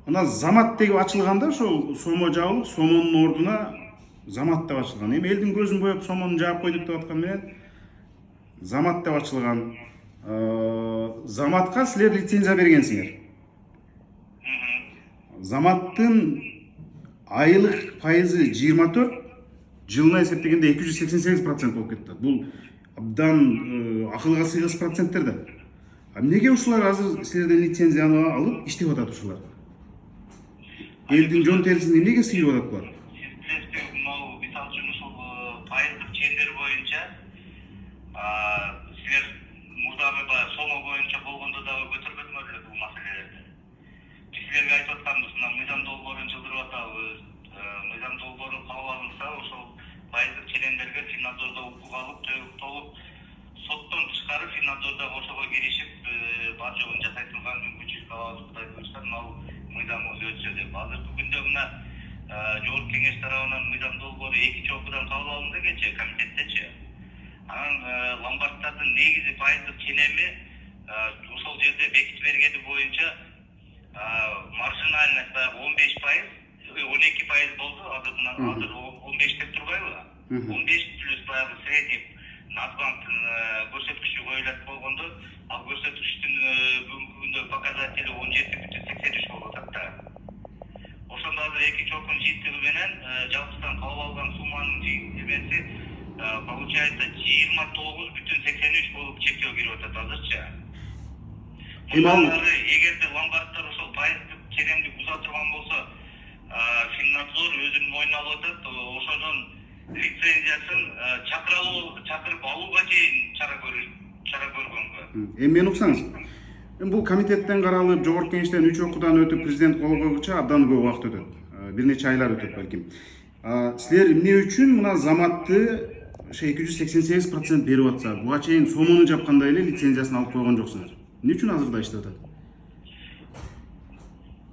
Мына замат деп ачылганда ошол Сомо жабылып, Сомонун ордуна замат деп ачылган. Эми элдин көзүн боеп Сомону жаап койдук деп аткан менен замат деп ачылган. Заматка силер лицензия бергенсиңер. Заматтын айлык пайызы 24, жылына эсептегенде 288% болуп кетти. Бул абдан акылга сыйгыс проценттер да. Эмнеге ушулар азыр силерден лицензияны алып иштеп атат ушулар? Элдин жон терисин эмнеге сыйрып атат булар?
Мисалы үчүн ушул пайыздык чендер боюнча силер мурдагы Сомо боюнча болгондо дагы көтөрбөдүңөр эле бул маселелерди. Биз силерге айтып атканбыз, мына мыйзам долбоорун жылдырып атабыз. Мыйзам долбоору кабыл алынса, ошол пайыздык чендерге Финнадзордо укук алып, толуп соттон тышкары Финнадзордо ошого киришип, бар жогун жасай турган мүмкүнчүлүк алабыз, Кудай буйрса, ал мыйзамыбыз өтсө деп. Азыркы күндө мына жогорку кеңеш тарабынан мыйзам долбоору экинчи окуудан кабыл алынды кечээ комитеттечи. Анан ломбарддардын негизи пайыздык ченеми ошол жерде бекитип бергени боюнча маржинальность 15%, 12% болду. Азыр 15 деп турбайбы? 15 плюс баягы средний Нацбанктын көрсөткүчү коюлат болгондо, ал көрсөткүчтүн бүгүнкү күндө показатели 17,83 болуп атат да. Ошондо азыр экинчи окуунун жыйынтыгы менен жалпысынан кабыл алган сумманын жыйынтыгы получается 29,83 болуп чектөө кирип атат азырчы.
Эми ал
Эгерде ломбардтар ошол пайыздык черемди буза турган болсо, Финнадзор өзүнүн мойнуна алып атат, ошодон лицензиясын чакырып алууга чейин чара көргөнгө.
эми мени уксаңыз. Эми бул комитеттен каралып, жогорку кеңештен 3 окуудан өтүп президент кол койгуча абдан көп убакыт өтөт. Бир нече айлар өтөт балким. Силер эмне үчүн мына заматты 288% берип атса, буга чейин сомону жапкандай эле лицензиясын алып койгон жоксуңар? Эмне үчүн азырда иштеп атат?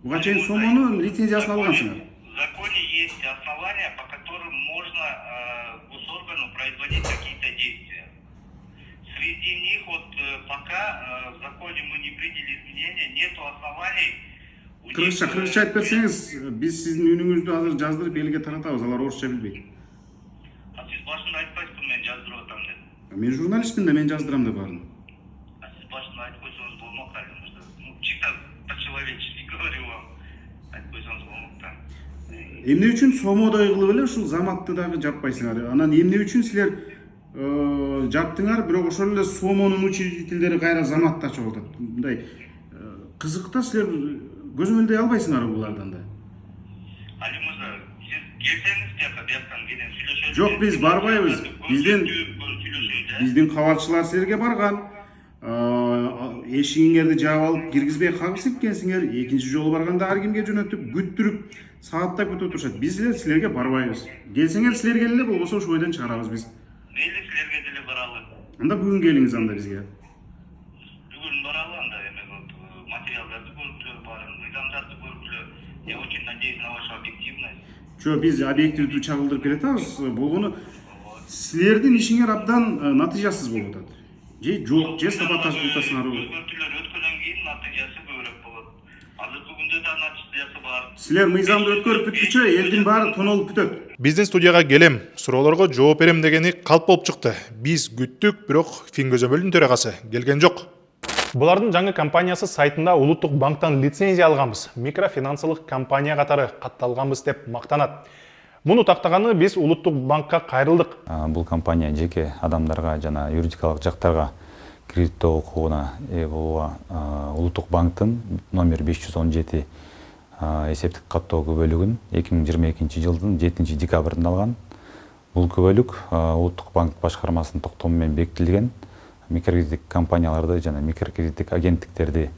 Буга чейин сомону лицензиясын алгансыңар.
В законе есть основания, по которым можно госоргану производить какие-то действия. Среди них вот пока в законе мы не приняли изменения, нету оснований.
Кыргызча айтып берсеңиз, биз сиздин үнүңүздү азыр жаздырып элге таратабыз, алар орусча билбейт.
Сиз башында айтпайсызбы мен жаздырып атам деп.
Мен журналистмин да, мен жаздырам деп бардым.
Сиз башында айтып койсоңуз болмок да. Чисто по-человечески говорю вам. Айтып койсоңуз болмок да.
Эмне үчүн сомодой кылып эле ушул заматты дагы жаппайсыңар? Анан эмне үчүн силер жаптыңар, бирок ошол эле сомонун учредителдери кайра заматты ачып атат? Мындай кызыкта силер көзөмөлдөй албайсыңар булардан да.
Али мырза, сиз келсеңиз бияктан кенен сүйлөшөлү.
Жок, биз барбайбыз. Биздин кабалчылар силерге барган. Эшигиңерди жаап алып киргизбей кагыс эткенсиңер. Экинчи жолу барганда ар кимге жөнөтүп, күттүрүп, сааттап күтүп турушат. Биз силерге барбайбыз. Келсеңер силер келе, болбосо ошол бойдон чыгарабыз биз.
Мейли силерге деле баралы.
Анда бүгүн келиңиз анда бизге.
Бүгүн баралы анда эме материалдарды көргүлө, мыйзамдарды көргүлө. Я очень надеюсь на вашу объективность.
Жо, биз объективдүү чагылдырып келатабыз. Болгону силердин ишиңер абдан натыйжасыз болуп атат. Же жок, же сапатташып атасыңар.
Өзгөртүүлөр өткөндөн кийин натыйжасы көбүрөөк болот. Азыркы күндө да натыйжасы бар.
Силер мыйзамды өткөрүп бүткүчө элдин баары тонолуп бүтөт.
Биздин студияга келем, суроолорго жооп берем дегени калп болуп чыкты. Биз күттүк, бирок Фингөзөмөлдүн төрагасы келген жок. Булардын жаңы компаниясы сайтында Улуттук банктан лицензия алганбыз, микрофинансылык компания катары катталганбыз деп мактанат. Муну тактаганы биз Улуттук банкка кайрылдык.
Бул компания жеке адамдарга жана юридикалык жактарга кредиттөө укугуна ээ болууга Улуттук банктын номер 517 эсептик каттоо күбөлүгүн 2022 жылдын 7 декабрында алган. Бул күбөлүк Улуттук банк башкармасынын токтому менен бекитилген. Микрокредиттик компанияларды жана микрокредиттик агенттиктерди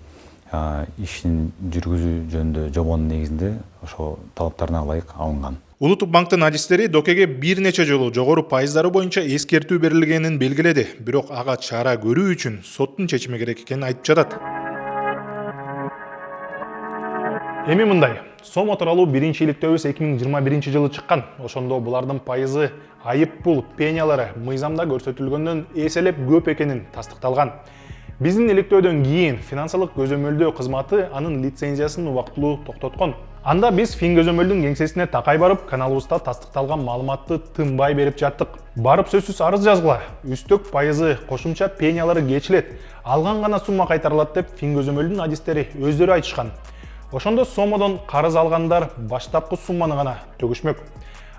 ишин жүргүзүү жөнүндө жобонун негизинде ошо талаптарына ылайык алынган.
Улуттук банктын адистери Докеге бир нече жолу жогору пайыздары боюнча эскертүү берилгенин белгиледи, бирок ага чара көрүү үчүн соттун чечими керек экенин айтып жатат. Эми мындай, сомо тууралуу биринчи иликтөөбүз 2021 жылы чыккан. Ошондо булардын пайызы айып пул пениялары мыйзамда көрсөтүлгөндөн эселеп көп экенин тастыкталган. Биздин иликтөөдөн кийин финансылык көзөмөлдөө кызматы анын лицензиясын убактылуу токтоткон. Анда биз Фингөзөмөлдүн кеңсесине такай барып, каналыбызда тастыкталган маалыматты тынбай берип жаттык. Барып сөзсүз арыз жазгыла, үстөк пайызы кошумча пениялары кечилет, алган гана сумма кайтарылат деп Фингөзөмөлдүн адистери өздөрү айтышкан. Ошондо сомодон карыз алгандар баштапкы сумманы гана төгүшмөк.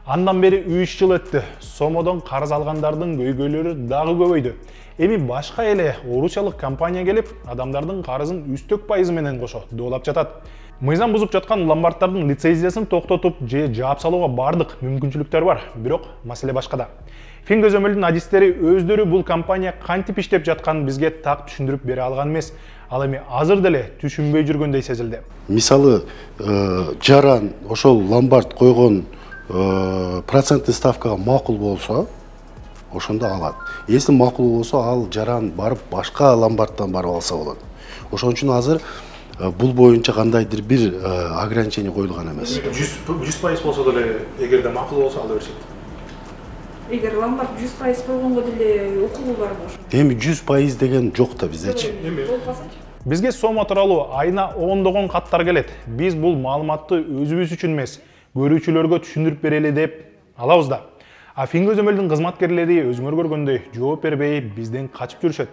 Андан бери 3 жыл өттү. Сомодон карыз алгандардын көйгөйлөрү дагы көбөйдү. Эми башка эле орусиялык компания келип, адамдардын карызын үстөк пайызы менен кошо доолап жатат. Мыйзам бузуп жаткан ломбардтардын лицензиясын токтотуп же жаап салууга бардык мүмкүнчүлүктөр бар, бирок маселе башкада. Фингөзөмөлдүн адистери өздөрү бул компания кантип иштеп жатканын бизге так түшүндүрүп бере алган эмес. Ал эми азыр деле түшүнбөй жүргөндөй сезилди.
Мисалы, жаран ошол ломбард койгон проценттик ставкага макул болсо, ошондо алат. Если макул болсо, ал жаран барып башка ломбардтан барып алса болот. Ошон үчүн азыр бул боюнча кандайдыр бир ограничение коюлган эмес.
100% болсо деле, эгерде макул болсо ала беришет.
Эгер ломбард 100% болгонго деле укугу барбы ошо?
Эми 100% деген жок да биздечи.
Бизге сомо тууралуу айына ондогон каттар келет. Биз бул маалыматты өзүбүз үчүн эмес, көрүүчүлөргө түшүндүрүп берели деп алабыз да. А Фингөзөмөлдүн кызматкерлери өзүңөр көргөндөй жооп бербей бизден качып жүрүшөт.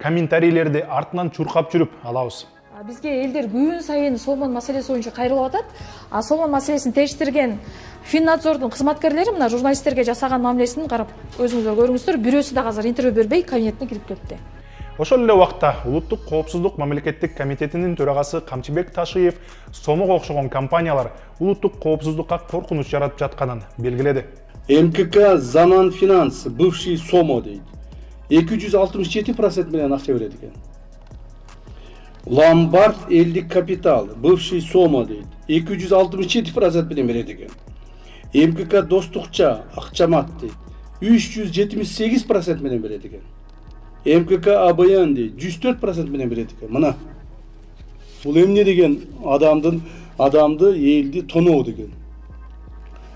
Комментарийлерди артынан чуркап жүрүп алабыз.
Бизге элдер күн сайын Соломон маселеси боюнча кайрылып атат. Соломон маселесин тештирген Финнадзордун кызматкерлери мына журналисттерге жасаган мамилесин карап өзүңүздөр көрүңүздөр. Бирөөсү да азыр интервью бербей кабинетине кирип кетти.
Ошол эле убакта Улуттук коопсуздук мамлекеттик комитетинин төрагасы Камчыбек Ташиев Сомого окшогон компаниялар улуттук коопсуздукка коркунуч жаратып жатканын белгиледи.
МКК Заман Финанс, бывший Сомо дейт. 267% менен акча берет экен. Ломбард элдик капитал, бывший Сомо дейт. 267% менен берет экен. МКК Достукча, Акчамат дейт. 378% менен берет экен. МКК АБН дейт. 104% менен берет экен. Мына. Бул эмне деген адамды элди тоноо деген.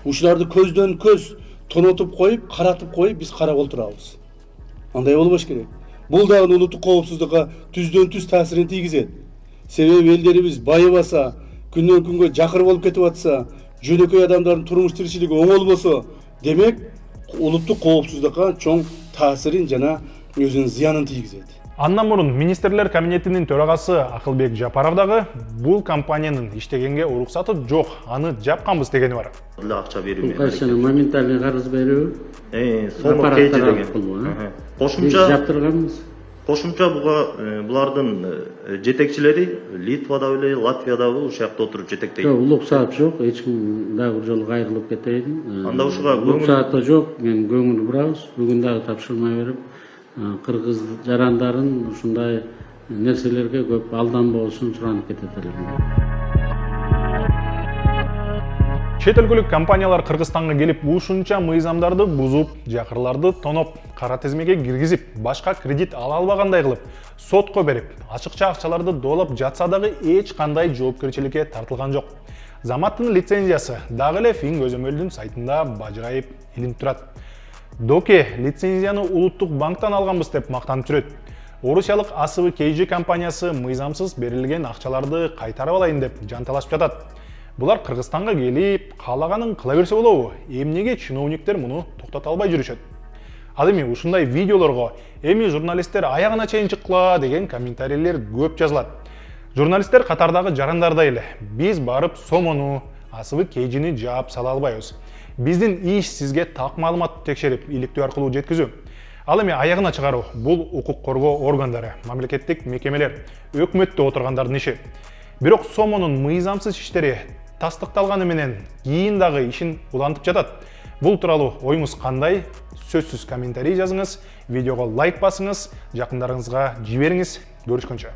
Ушуларды көздөн көз тонотуп коюп, каратып коюп, биз карап отурабыз. Андай болбош керек. Бул дагы улуттук коопсуздукка түздөн түз таасирин тийгизет. Себеби элдерибиз байыбаса, күндөн күнгө жакыр болуп кетип атса, жөнөкөй адамдардын турмуш тиричилиги оңолбосо, демек улуттук коопсуздукка чоң таасирин жана өзүнүн зыянын тийгизет.
Андан мурун министрлер кабинетинин төрагасы Акылбек Жапаров дагы бул компаниянын иштегенге уруксаты жок, аны жапканбыз дегени бар.
Акча берүү
менен моментальный карыз берүү.
Сомо кейжи деген. Кошумча булардын жетекчилери Литвада эле, Латвияда ушул жакта отуруп жетектейт.
Жок, улук саат жок, эч ким дагы бир жолу кайрылып кетейин.
Анда ушуга
улук саат да жок, мен көңүл бурабыз. Бүгүн дагы тапшырма берип, кыргыз жарандарын ушундай нерселерге көп алданбоосун суранып кетет элем.
Чет өлкөлүк компаниялар Кыргызстанга келип ушунча мыйзамдарды бузуп, жакырларды тоноп, кара тизмеге киргизип, башка кредит ала албагандай кылып, сотко берип, ачыкча акчаларды доолоп жатса дагы эч кандай жоопкерчиликке тартылган жок. Заматтын лицензиясы дагы эле Фин көзөмөлдүн сайтында бажырайып илинип турат. Доке лицензияны улуттук банктан алганбыз деп мактанып жүрөт. Орусиялык Асыбы KG компаниясы мыйзамсыз берилген акчаларды кайтарып алайын деп жанталашып жатат. Булар Кыргызстанга келип, каалаганын кыла берсе болобу? Эмнеге чиновниктер муну токтото албай жүрүшөт? Ал эми ушундай видеолорго эми журналисттер аягына чейин чыккыла деген комментарийлер көп жазылат. Журналисттер катардагы жарандардай эле биз барып Сомону, Асыбы KG'ни жаап сала албайбыз. Биздин иш сизге так маалымат текшерип, иликтөө аркылуу жеткизүү. Ал эми аягына чыгаруу бул укук коргоо органдары, мамлекеттик мекемелер, өкмөттө отургандардын иши. Бирок Сомонун мыйзамсыз иштери тастыкталганы менен кийин дагы ишин улантып жатат. Бул тууралуу оюңуз кандай? Сөзсүз комментарий жазыңыз, видеого лайк басыңыз, жакындарыңызга жибериңиз. Көрүшкөнчө.